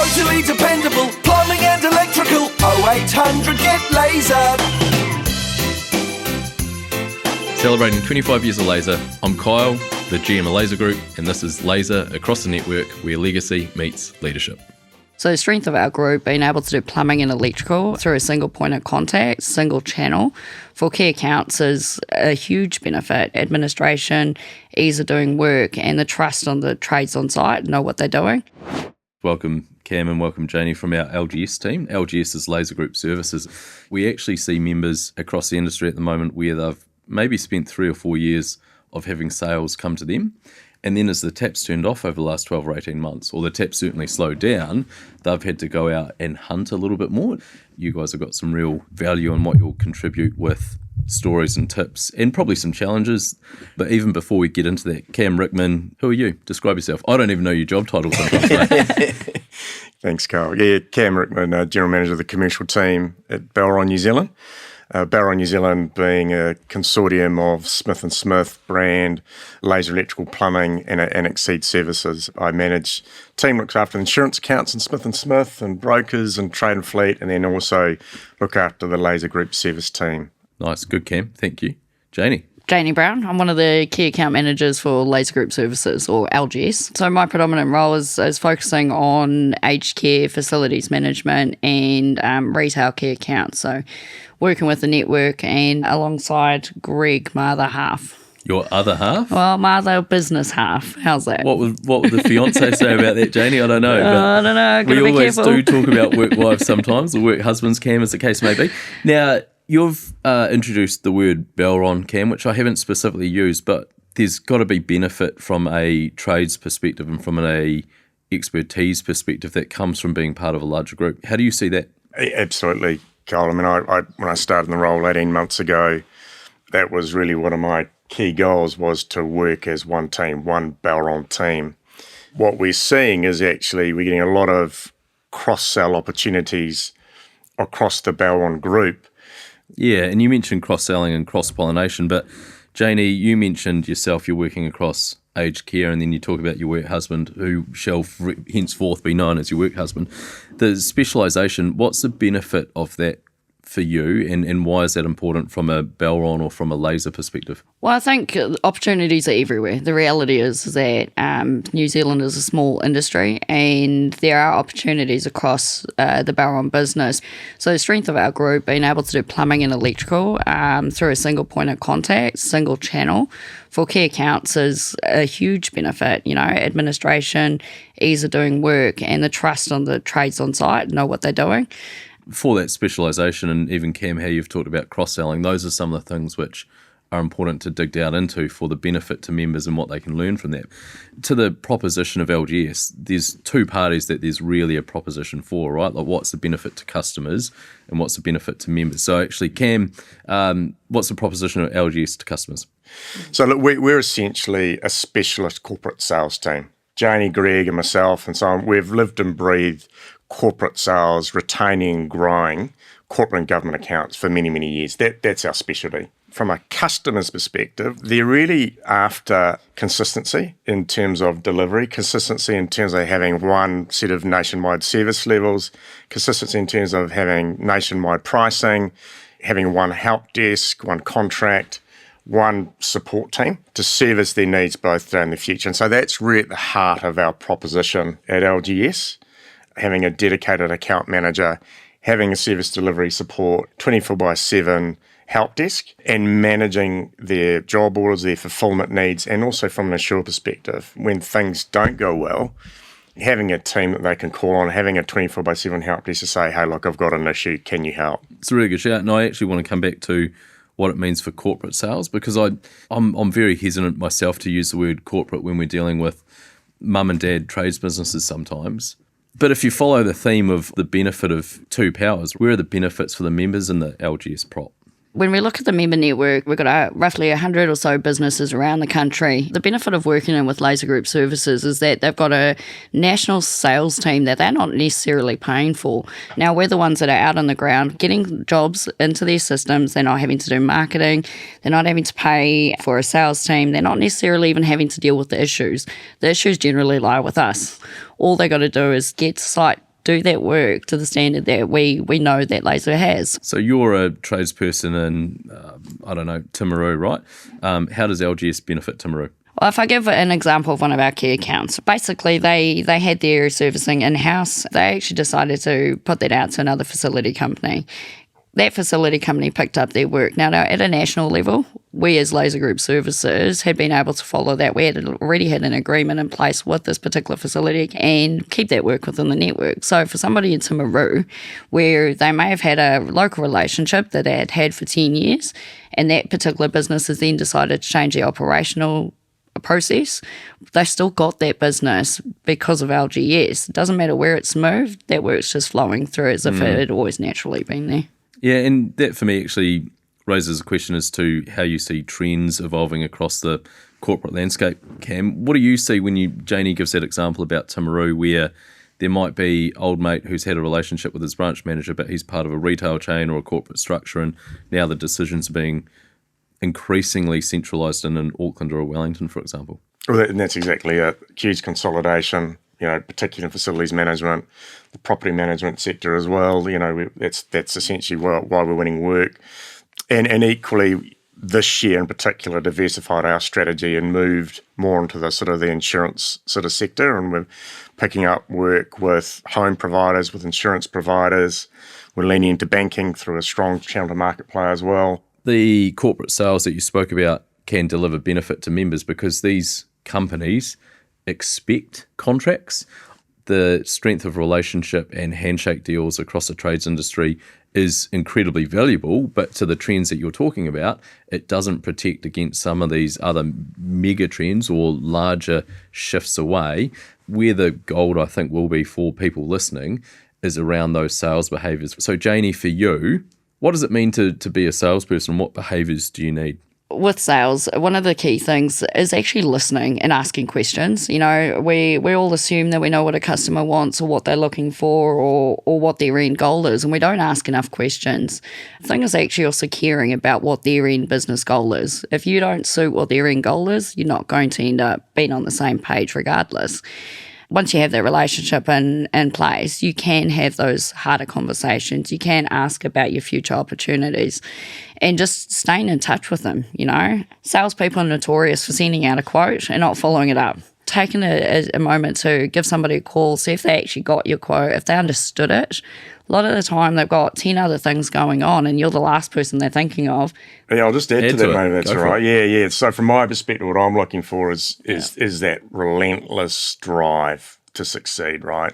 totally dependable, plumbing and electrical. 0800 get laser. Celebrating 25 years of Laser, I'm Kyle, the GM of Laser Group, and this is Laser Across the Network, where legacy meets leadership. So the strength of our group, being able to do plumbing and electrical through a single point of contact, single channel, for key accounts is a huge benefit. Administration, ease of doing work, and the trust on the trades on site, know what they're doing. Welcome Cam and welcome Janie from our LGS team. LGS is Laser Group Services. We actually see members across the industry at the moment where they've maybe spent 3 or 4 years of having sales come to them. And then as the tap's turned off over the last 12 or 18 months, or the tap's certainly slowed down, they've had to go out and hunt a little bit more. You guys have got some real value in what you'll contribute with stories and tips, and probably some challenges. But even before we get into that, Cam, Rickman, who are you? Describe yourself. I don't even know your job title sometimes, mate. Thanks, Carl. Yeah, Cam Rickman, General Manager of the Commercial Team at Belron, New Zealand. Belron New Zealand being a consortium of Smith & Smith brand, laser electrical plumbing and Exceed services. I manage team looks after insurance accounts in Smith & Smith and brokers and trade and fleet, and then also look after the Laser Group service team. Nice, good Cam, thank you. Janie. Janie Brown. I'm one of the key account managers for Laser Group Services, or LGS. So my predominant role is focusing on aged care, facilities management, and retail key accounts. So working with the network and alongside Greg, my other half. Your other half? Well, my other business half. How's that? What would the fiancé say about that, Janie? I don't know. I don't know. We always careful. do talk about work wives sometimes, or work husbands, Cam, as the case may be. Now, you've introduced the word Belron, Cam, which I haven't specifically used, but there's got to be benefit from a trades perspective and from an expertise perspective that comes from being part of a larger group. How do you see that? Absolutely, Carl. I mean, I when I started in the role 18 months ago, that was really one of my key goals, was to work as one team, one Belron team. What we're seeing is actually we're getting a lot of cross-sell opportunities across the Belron group. Yeah, and you mentioned cross-selling and cross-pollination, but Janie, you mentioned yourself you're working across aged care, and then you talk about your work husband, who shall henceforth be known as your work husband. The specialisation, what's the benefit of that for you, and why is that important from a Belron or from a laser perspective? Well, I think opportunities are everywhere. The reality is that New Zealand is a small industry and there are opportunities across the Belron business. So the strength of our group, being able to do plumbing and electrical through a single point of contact, single channel, for key accounts is a huge benefit. You know, administration, ease of doing work, and the trust on the trades on site, know what they're doing. For that specialisation, and even Cam, how you've talked about cross-selling, those are some of the things which are important to dig down into for the benefit to members and what they can learn from that. To the proposition of LGS, there's two parties that there's really a proposition for, right? Like, what's the benefit to customers and what's the benefit to members? So actually, Cam, what's the proposition of LGS to customers? So look, we're essentially a specialist corporate sales team. Janie, Greg and myself and so on, we've lived and breathed corporate sales, retaining and growing corporate and government accounts for many, many years. That's our specialty. From a customer's perspective, they're really after consistency in terms of delivery, consistency in terms of having one set of nationwide service levels, consistency in terms of having nationwide pricing, having one help desk, one contract, one support team to service their needs both today and the future. And so that's really at the heart of our proposition at LGS. Having a dedicated account manager, having a service delivery support, 24/7 help desk, and managing their job orders, their fulfillment needs, and also from an assure perspective, when things don't go well, having a team that they can call on, having a 24/7 help desk to say, hey, look, I've got an issue, can you help? It's a really good shout, and I actually want to come back to what it means for corporate sales, because I'm very hesitant myself to use the word corporate when we're dealing with mum and dad trades businesses sometimes. But if you follow the theme of the benefit of two powers, where are the benefits for the members in the LGS prop? When we look at the member network, we've got roughly 100 or so businesses around the country. The benefit of working in with Laser Group Services is that they've got a national sales team that they're not necessarily paying for. Now, we're the ones that are out on the ground getting jobs into their systems. They're not having to do marketing. They're not having to pay for a sales team. They're not necessarily even having to deal with the issues. The issues generally lie with us. All they got to do is get site do that work to the standard that we know that Laser has. So you're a tradesperson in, Timaru, right? How does LGS benefit Timaru? Well, if I give an example of one of our key accounts, basically they had their servicing in-house. They actually decided to put that out to another facility company. That facility company picked up their work. Now, at a national level, we as Laser Group Services had been able to follow that. We had already had an agreement in place with this particular facility and keep that work within the network. So for somebody in Timaru, where they may have had a local relationship that they had had for 10 years, and that particular business has then decided to change their operational process, they still got that business because of LGS. It doesn't matter where it's moved, that work's just flowing through as if it had always naturally been there. Yeah, and that for me actually raises a question as to how you see trends evolving across the corporate landscape, Cam. What do you see when Janie gives that example about Timaru, where there might be old mate who's had a relationship with his branch manager, but he's part of a retail chain or a corporate structure, and now the decisions are being increasingly centralised in an Auckland or a Wellington, for example? Well, and that's exactly it. Huge consolidation, particularly in facilities management, the property management sector as well. That's essentially why we're winning work. And equally, this year in particular, diversified our strategy and moved more into the sort of the insurance sort of sector. And we're picking up work with home providers, with insurance providers. We're leaning into banking through a strong channel to market play as well. The corporate sales that you spoke about can deliver benefit to members because these companies expect contracts. The strength of relationship and handshake deals across the trades industry is incredibly valuable, but to the trends that you're talking about, it doesn't protect against some of these other mega trends or larger shifts away. Where the gold, I think, will be for people listening is around those sales behaviours. So, Janie, for you, what does it mean to be a salesperson? What behaviours do you need? With sales, one of the key things is actually listening and asking questions. We all assume that we know what a customer wants or what they're looking for or what their end goal is, and we don't ask enough questions. The thing is actually also caring about what their end business goal is. If you don't suit what their end goal is, you're not going to end up being on the same page regardless. Once you have that relationship in place, you can have those harder conversations. You can ask about your future opportunities and just staying in touch with them, Salespeople are notorious for sending out a quote and not following it up. Taking a moment to give somebody a call, see if they actually got your quote, if they understood it. A lot of the time they've got 10 other things going on and you're the last person they're thinking of. Yeah, I'll just add to that, mate. That's all right. Yeah. So from my perspective, what I'm looking for is that relentless drive to succeed, right?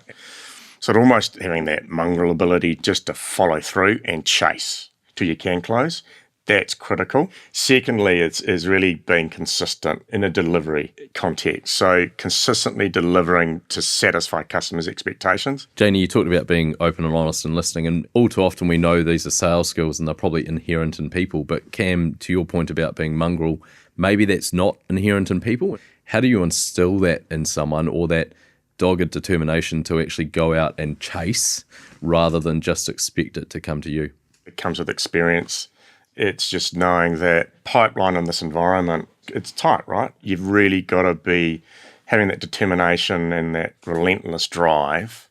So almost having that mongrel ability just to follow through and chase till you can close. That's critical. Secondly, is really being consistent in a delivery context. So consistently delivering to satisfy customers' expectations. Janie, you talked about being open and honest and listening, and all too often we know these are sales skills and they're probably inherent in people. But Cam, to your point about being mongrel, maybe that's not inherent in people. How do you instill that in someone, or that dogged determination to actually go out and chase rather than just expect it to come to you? It comes with experience. It's just knowing that pipeline in this environment, it's tight, right? You've really got to be having that determination and that relentless drive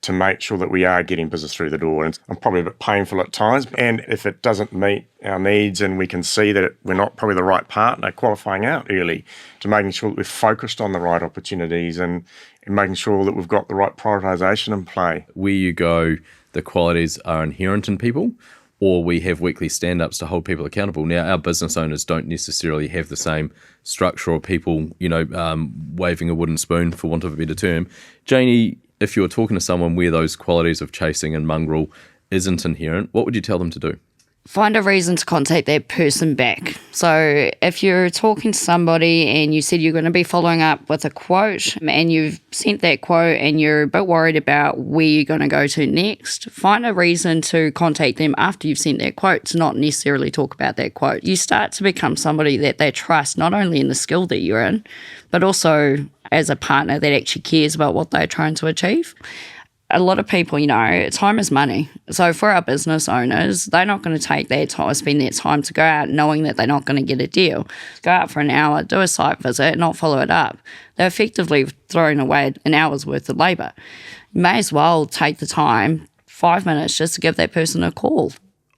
to make sure that we are getting business through the door. And it's probably a bit painful at times. And if it doesn't meet our needs and we can see that we're not probably the right partner, qualifying out early to making sure that we're focused on the right opportunities and making sure that we've got the right prioritisation in play. Where you go, the qualities are inherent in people, or we have weekly stand-ups to hold people accountable. Now, our business owners don't necessarily have the same structure or people, waving a wooden spoon, for want of a better term. Janie, if you're talking to someone where those qualities of chasing and mongrel isn't inherent, what would you tell them to do? Find a reason to contact that person back. So if you're talking to somebody and you said you're going to be following up with a quote and you've sent that quote and you're a bit worried about where you're going to go to next, find a reason to contact them after you've sent that quote, to not necessarily talk about that quote. You start to become somebody that they trust, not only in the skill that you're in, but also as a partner that actually cares about what they're trying to achieve. A lot of people, time is money. So for our business owners, they're not going to take their time, spend their time to go out knowing that they're not going to get a deal. Go out for an hour, do a site visit, not follow it up. They're effectively throwing away an hour's worth of labour. you may as well take the time, 5 minutes, just to give that person a call.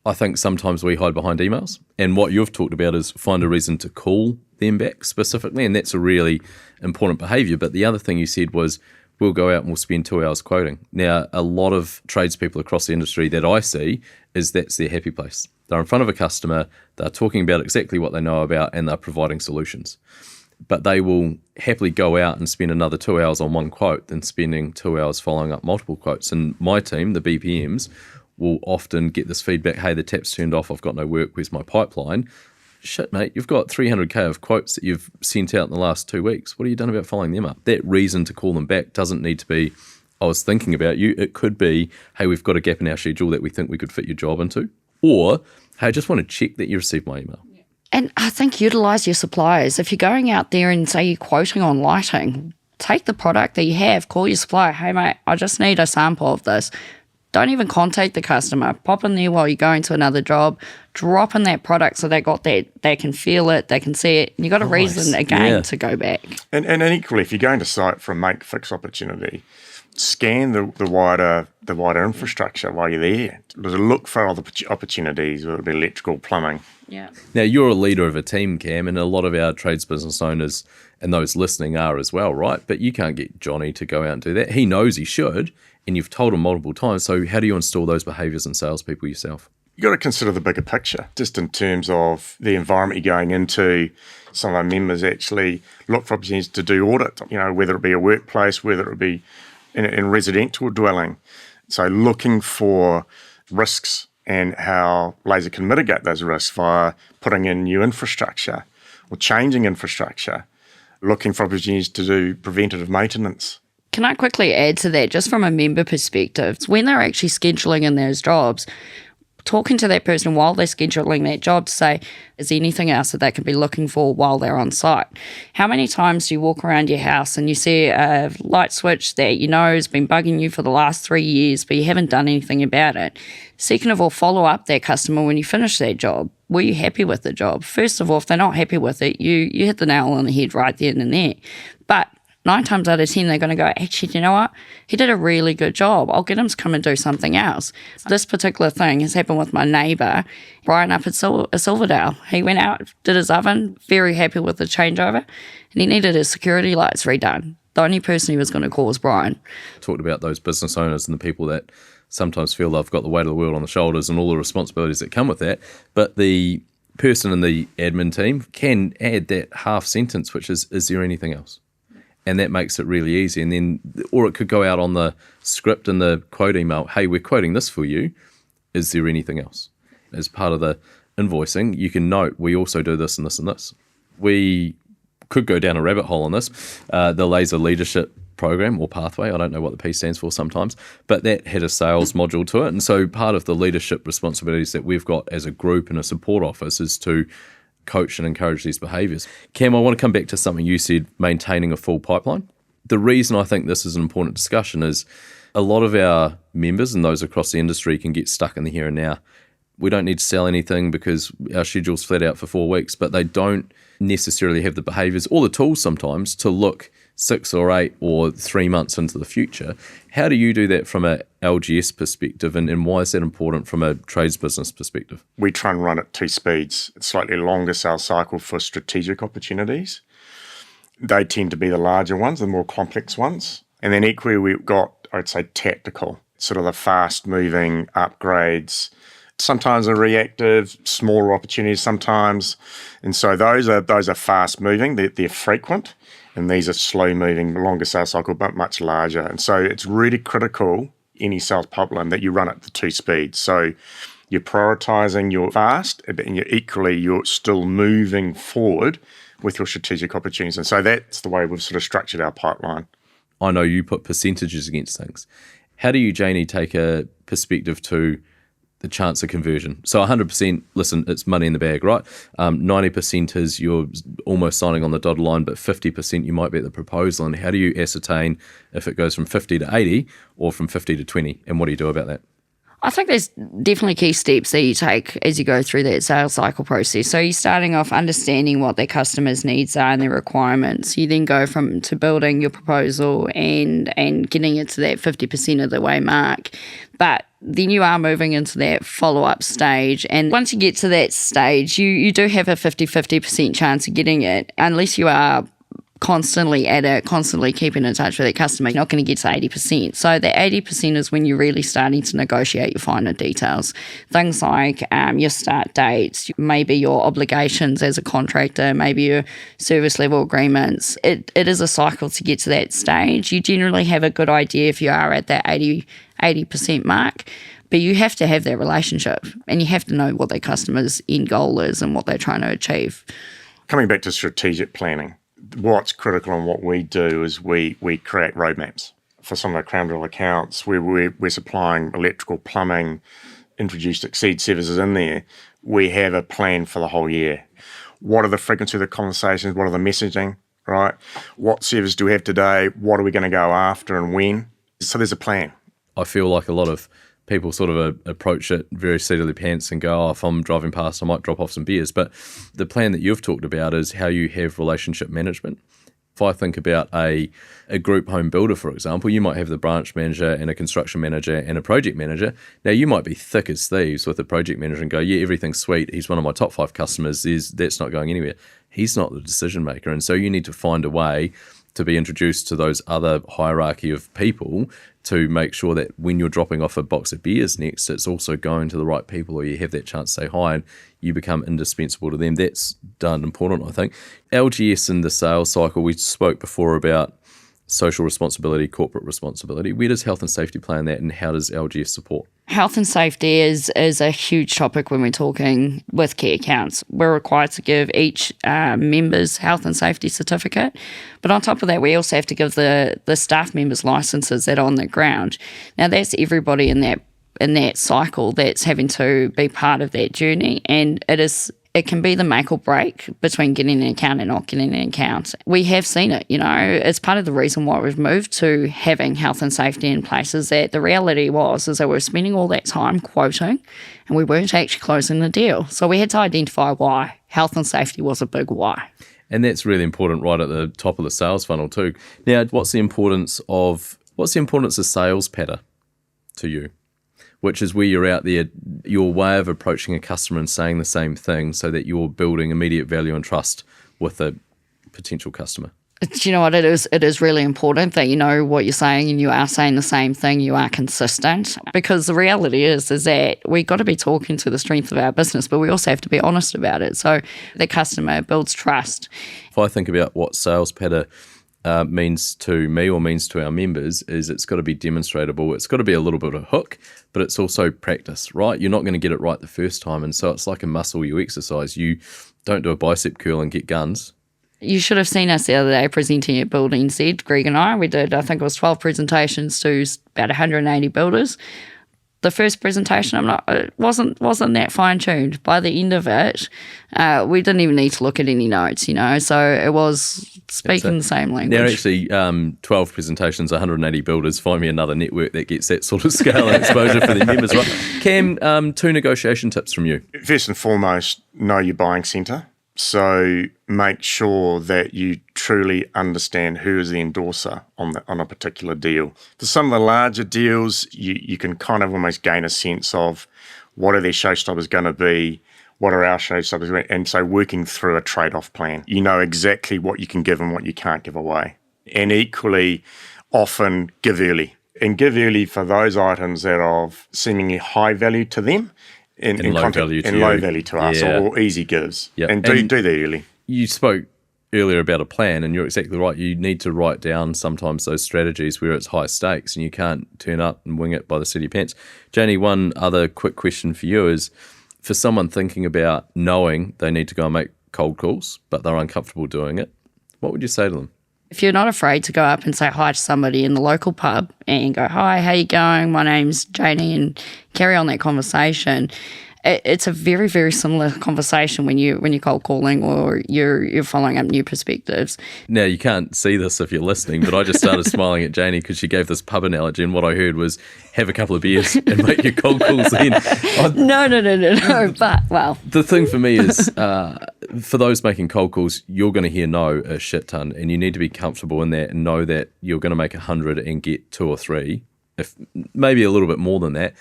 I think sometimes we hide behind emails, and what you've talked about is find a reason to call them back specifically, and that's a really important behaviour. But the other thing you said was we'll go out and we'll spend 2 hours quoting. Now, a lot of tradespeople across the industry that I see is that's their happy place. They're in front of a customer, they're talking about exactly what they know about, and they're providing solutions. But they will happily go out and spend another 2 hours on one quote than spending 2 hours following up multiple quotes. And my team, the BPMs, will often get this feedback, hey, the tap's turned off, I've got no work, where's my pipeline? Shit, mate, you've got 300k of quotes that you've sent out in the last 2 weeks. What have you done about following them up? That reason to call them back doesn't need to be, I was thinking about you. It could be, hey, we've got a gap in our schedule that we think we could fit your job into. Or, hey, I just want to check that you received my email. And I think utilise your suppliers. If you're going out there and say you're quoting on lighting, take the product that you have, call your supplier, hey, mate, I just need a sample of this. Don't even contact the customer. Pop in there while you're going to another job. Drop in that product so they can feel it, they can see it. And you've got a reason again to go back. And equally, if you're going to site for a make-fix opportunity, scan the wider infrastructure while you're there. Look for other opportunities, whether it be electrical, plumbing. Yeah. Now, you're a leader of a team, Cam, and a lot of our trades business owners and those listening are as well, right? But you can't get Johnny to go out and do that. He knows he should, and you've told him multiple times. So how do you install those behaviours in salespeople yourself? You've got to consider the bigger picture, just in terms of the environment you're going into. Some of our members actually look for opportunities to do audit, whether it be a workplace, whether it be in residential dwelling. So looking for risks and how laser can mitigate those risks via putting in new infrastructure or changing infrastructure, looking for opportunities to do preventative maintenance. Can I quickly add to that, just from a member perspective, when they're actually scheduling in those jobs, talking to that person while they're scheduling that job to say, is there anything else that they could be looking for while they're on site? How many times do you walk around your house and you see a light switch that you know has been bugging you for the last 3 years, but you haven't done anything about it? Second of all, follow up that customer when you finish that job. Were you happy with the job? First of all, if they're not happy with it, you hit the nail on the head right then and there. But 9 times out of 10, they're going to go, actually, do you know what? He did a really good job. I'll get him to come and do something else. This particular thing has happened with my neighbour, Brian up at Silverdale. He went out, did his oven, very happy with the changeover, and he needed his security lights redone. The only person he was going to call was Brian. Talked about those business owners and the people that sometimes feel they've got the weight of the world on the shoulders and all the responsibilities that come with that. But the person in the admin team can add that half sentence, which is there anything else? And that makes it really easy. And then, or it could go out on the script in the quote email, hey, we're quoting this for you. Is there anything else? As part of the invoicing, you can note, we also do this and this and this. We could go down a rabbit hole on this. The Laser Leadership Program or Pathway, I don't know what the P stands for sometimes, but that had a sales module to it. And so part of the leadership responsibilities that we've got as a group and a support office is to coach and encourage these behaviours. Cam, I want to come back to something you said, maintaining a full pipeline. The reason I think this is an important discussion is a lot of our members and those across the industry can get stuck in the here and now. We don't need to sell anything because our schedule's flat out for 4 weeks, but they don't necessarily have the behaviours or the tools sometimes to look 6 or 8 or 3 months into the future. How do you do that from a LGS perspective, and why is that important from a trades business perspective? We try and run at 2 speeds. It's slightly longer sales cycle for strategic opportunities. They tend to be the larger ones, the more complex ones. And then equally we've got, I'd say, tactical, sort of the fast-moving upgrades. Sometimes are reactive, smaller opportunities sometimes. And so those are fast-moving, they're frequent. And these are slow-moving, longer sales cycle, but much larger. And so it's really critical, any sales pipeline, that you run at the 2 speeds. So you're prioritising your fast, and you're still moving forward with your strategic opportunities. And so that's the way we've sort of structured our pipeline. I know you put percentages against things. How do you, Janie, take a perspective to the chance of conversion? So 100%, listen, it's money in the bag, right? 90% is you're almost signing on the dotted line, but 50% you might be at the proposal. And how do you ascertain if it goes from 50 to 80 or from 50 to 20? And what do you do about that? I think there's definitely key steps that you take as you go through that sales cycle process. So you're starting off understanding what their customers' needs are and their requirements. You then go to building your proposal and getting it to that 50% of the way mark. But then you are moving into that follow-up stage. And once you get to that stage, you do have a 50% chance of getting it, unless you are constantly at it, constantly keeping in touch with that customer. You're not going to get to 80%. So the 80% is when you're really starting to negotiate your finer details. Things like your start dates, maybe your obligations as a contractor, maybe your service level agreements. It is a cycle to get to that stage. You generally have a good idea if you are at that 80% mark, but you have to have that relationship and you have to know what their customer's end goal is and what they're trying to achieve. Coming back to strategic planning, what's critical in what we do is we create roadmaps. For some of our Crown Drill accounts, we're supplying electrical, plumbing, introduced exceed services in there. We have a plan for the whole year. What are the frequency of the conversations? What are the messaging, right? What service do we have today? What are we going to go after and when? So there's a plan. I feel like a lot of people sort of approach it very seat of their pants and go, if I'm driving past, I might drop off some beers. But the plan that you've talked about is how you have relationship management. If I think about a group home builder, for example, you might have the branch manager and a construction manager and a project manager. Now, you might be thick as thieves with the project manager and go, yeah, everything's sweet. He's one of my top 5 customers. That's not going anywhere. He's not the decision maker. And so you need to find a way to be introduced to those other hierarchy of people to make sure that when you're dropping off a box of beers next, it's also going to the right people, or you have that chance to say hi and you become indispensable to them. That's done important, I think. LGS in the sales cycle, we spoke before about social responsibility, corporate responsibility. Where does health and safety play in that, and how does LGS support? Health and safety is a huge topic when we're talking with key accounts. We're required to give each member's health and safety certificate. But on top of that, we also have to give the staff members licenses that are on the ground. Now, that's everybody in that cycle that's having to be part of that journey. And it can be the make or break between getting an account and not getting an account. We have seen it, it's part of the reason why we've moved to having health and safety in place. Is that the reality is that we're spending all that time quoting and we weren't actually closing the deal. So we had to identify why. Health and safety was a big why. And that's really important right at the top of the sales funnel too. Now, what's the importance of sales patter to you? Which is where you're out there, your way of approaching a customer and saying the same thing so that you're building immediate value and trust with a potential customer. Do you know what it is? It is really important that you know what you're saying and you are saying the same thing, you are consistent. Because the reality is that we've got to be talking to the strength of our business, but we also have to be honest about it. So the customer builds trust. If I think about what sales patter means to me or means to our members, is it's got to be demonstratable. It's got to be a little bit of a hook, but it's also practice, right? You're not going to get it right the first time. And so it's like a muscle you exercise. You don't do a bicep curl and get guns. You should have seen us the other day presenting at Building Z, Greg and I. We did, I think it was 12 presentations to about 180 builders. The first presentation, it wasn't that fine-tuned. By the end of it, we didn't even need to look at any notes, so it was speaking the same language. Now, actually, 12 presentations, 180 builders, find me another network that gets that sort of scale and exposure for their members, right? Cam, 2 negotiation tips from you. First and foremost, know your buying centre. So make sure that you truly understand who is the endorser on a particular deal. For some of the larger deals, you can kind of almost gain a sense of what are their showstoppers going to be, what are our showstoppers, and so working through a trade-off plan. You know exactly what you can give and what you can't give away. And equally, often give early. And give early for those items that are of seemingly high value to them, and low value to us, or easy gives. Yep. And do that early. You spoke earlier about a plan, and you're exactly right. You need to write down sometimes those strategies where it's high stakes and you can't turn up and wing it by the seat of your pants. Janie, one other quick question for you is, for someone thinking about knowing they need to go and make cold calls, but they're uncomfortable doing it, what would you say to them? If you're not afraid to go up and say hi to somebody in the local pub and go, hi, how you going? My name's Janie, and carry on that conversation, It's a very, very similar conversation when you're cold calling or you're following up new perspectives. Now, you can't see this if you're listening, but I just started smiling at Janie because she gave this pub analogy, and what I heard was have a couple of beers and make your cold calls then. No. But, well. The thing for me is, for those making cold calls, you're going to hear no a shit ton, and you need to be comfortable in that and know that you're going to make 100 and get 2 or 3, if maybe a little bit more than that.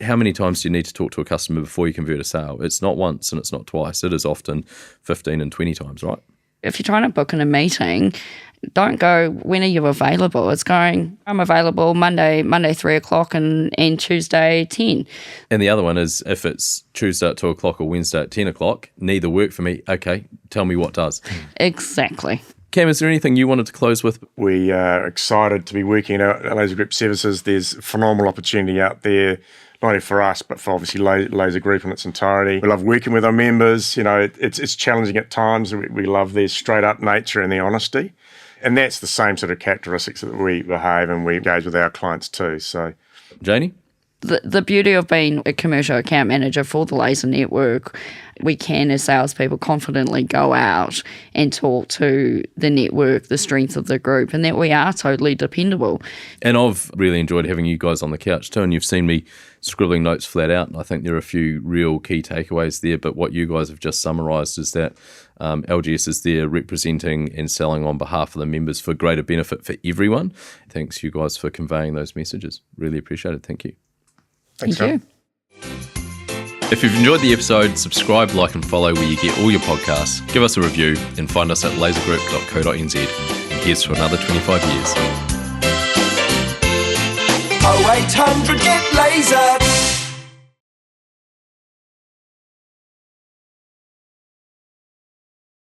How many times do you need to talk to a customer before you convert a sale? It's not once and it's not twice. It is often 15 and 20 times, right? If you're trying to book in a meeting, don't go, when are you available? It's going, I'm available Monday 3 o'clock and Tuesday 10. And the other one is, if it's Tuesday at 2 o'clock or Wednesday at 10 o'clock, neither work for me. Okay, tell me what does. Exactly. Cam, is there anything you wanted to close with? We are excited to be working at Laser Group Services. There's phenomenal opportunity out there, not only for us, but for obviously Laser Group in its entirety. We love working with our members. You know, it's challenging at times. We love their straight-up nature and their honesty. And that's the same sort of characteristics that we behave and we engage with our clients too. So, Janie? The beauty of being a commercial account manager for the Laser Network, we can, as salespeople, confidently go out and talk to the network, the strength of the group, and that we are totally dependable. And I've really enjoyed having you guys on the couch too, and you've seen me scribbling notes flat out, and I think there are a few real key takeaways there, but what you guys have just summarised is that LGS is there representing and selling on behalf of the members for greater benefit for everyone. Thanks you guys for conveying those messages. Really appreciate it. Thank you. thanks, Thank you. If you've enjoyed the episode, subscribe, like and follow where you get all your podcasts. Give us a review and find us at lasergroup.co.nz. And here's to another 25 years. 0800 get laser.